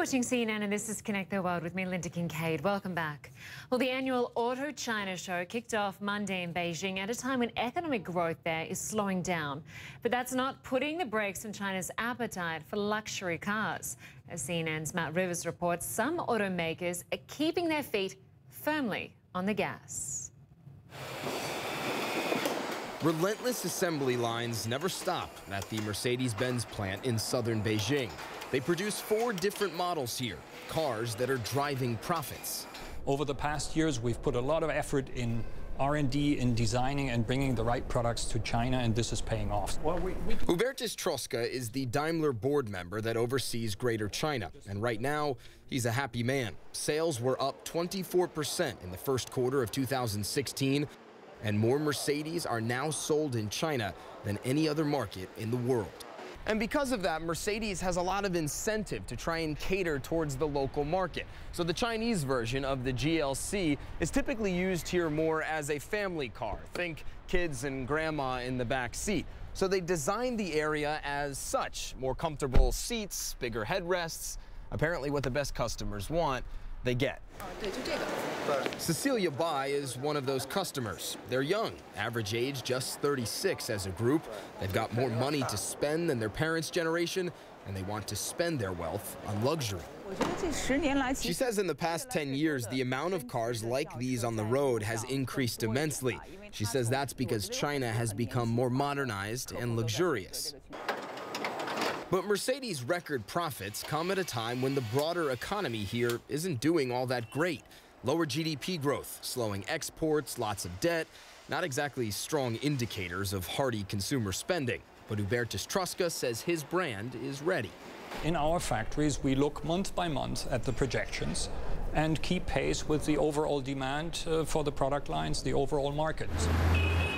Watching CNN, and this is Connect the World with me, Lynda Kinkade. Welcome back. Well, the annual Auto China show kicked off Monday in Beijing at a time when economic growth there is slowing down. But that's not putting the brakes on China's appetite for luxury cars. As CNN's Matt Rivers reports, some automakers are keeping their feet firmly on the gas. Relentless assembly lines never stop at the Mercedes-Benz plant in southern Beijing. They produce 4 different models here, cars that are driving profits. Over the past years, we've put a lot of effort in R&D, in designing and bringing the right products to China, and this is paying off. Hubertus Troska is the Daimler board member that oversees Greater China, and right now, he's a happy man. Sales were up 24% in the first quarter of 2016, and more Mercedes are now sold in China than any other market in the world. And because of that, Mercedes has a lot of incentive to try and cater towards the local market. So the Chinese version of the GLC is typically used here more as a family car. Think kids and grandma in the back seat. So they designed the area as such. More comfortable seats, bigger headrests. Apparently what the best customers want, they get. Cecilia Bai is one of those customers. They're young, average age just 36 as a group. They've got more money to spend than their parents' generation, and they want to spend their wealth on luxury. She says in the past 10 years, the amount of cars like these on the road has increased immensely. She says that's because China has become more modernized and luxurious. But Mercedes' record profits come at a time when the broader economy here isn't doing all that great. Lower GDP growth, slowing exports, lots of debt, not exactly strong indicators of hearty consumer spending. But Hubertus Troska says his brand is ready. In our factories, we look month by month at the projections and keep pace with the overall demand for the product lines, the overall market.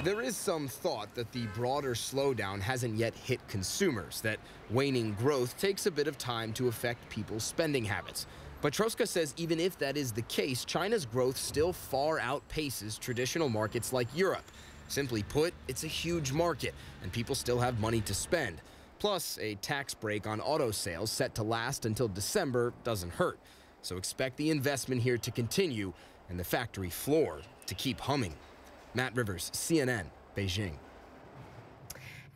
There is some thought that the broader slowdown hasn't yet hit consumers, that waning growth takes a bit of time to affect people's spending habits. But Troska says even if that is the case, China's growth still far outpaces traditional markets like Europe. Simply put, it's a huge market, and people still have money to spend. Plus, a tax break on auto sales set to last until December doesn't hurt. So expect the investment here to continue and the factory floor to keep humming. Matt Rivers, CNN, Beijing.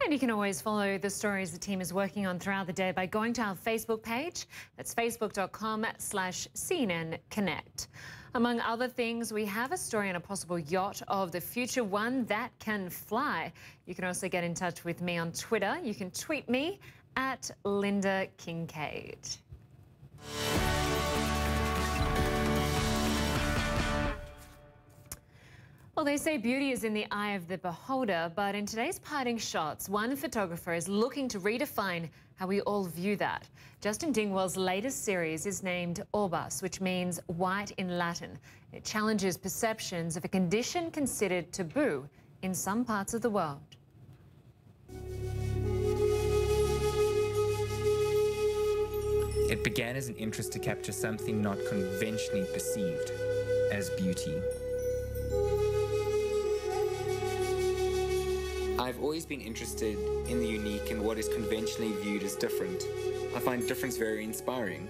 And you can always follow the stories the team is working on throughout the day by going to our Facebook page. That's facebook.com/CNN Connect. Among other things, we have a story on a possible yacht of the future, one that can fly. You can also get in touch with me on Twitter. You can tweet me at Lynda Kinkade. Well, they say beauty is in the eye of the beholder, but in today's Parting Shots, one photographer is looking to redefine how we all view that. Justin Dingwall's latest series is named Orbas, which means white in Latin. It challenges perceptions of a condition considered taboo in some parts of the world. It began as an interest to capture something not conventionally perceived as beauty. I've always been interested in the unique and what is conventionally viewed as different. I find difference very inspiring.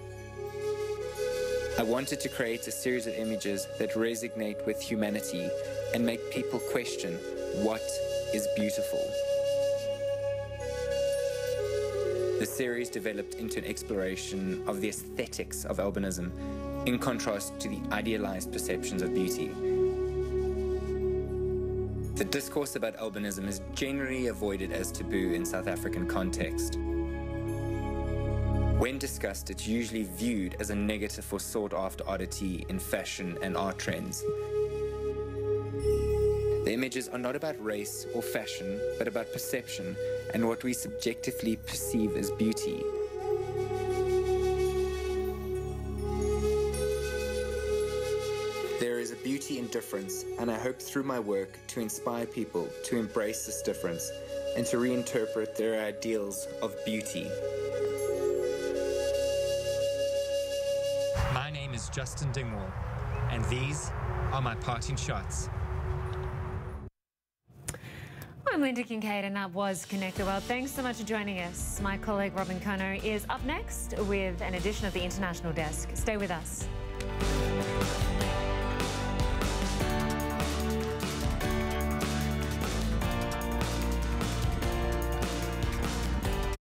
I wanted to create a series of images that resonate with humanity and make people question what is beautiful. The series developed into an exploration of the aesthetics of albinism in contrast to the idealized perceptions of beauty. The discourse about albinism is generally avoided as taboo in South African context. When discussed, it's usually viewed as a negative or sought-after oddity in fashion and art trends. The images are not about race or fashion, but about perception and what we subjectively perceive as beauty. There is a beauty in difference, and I hope through my work to inspire people to embrace this difference and to reinterpret their ideals of beauty. My name is Justin Dingwall, and these are my parting shots. I'm Lynda Kinkade and that was Connect the World. Thanks so much for joining us. My colleague Robin Kono is up next with an edition of the International Desk. Stay with us.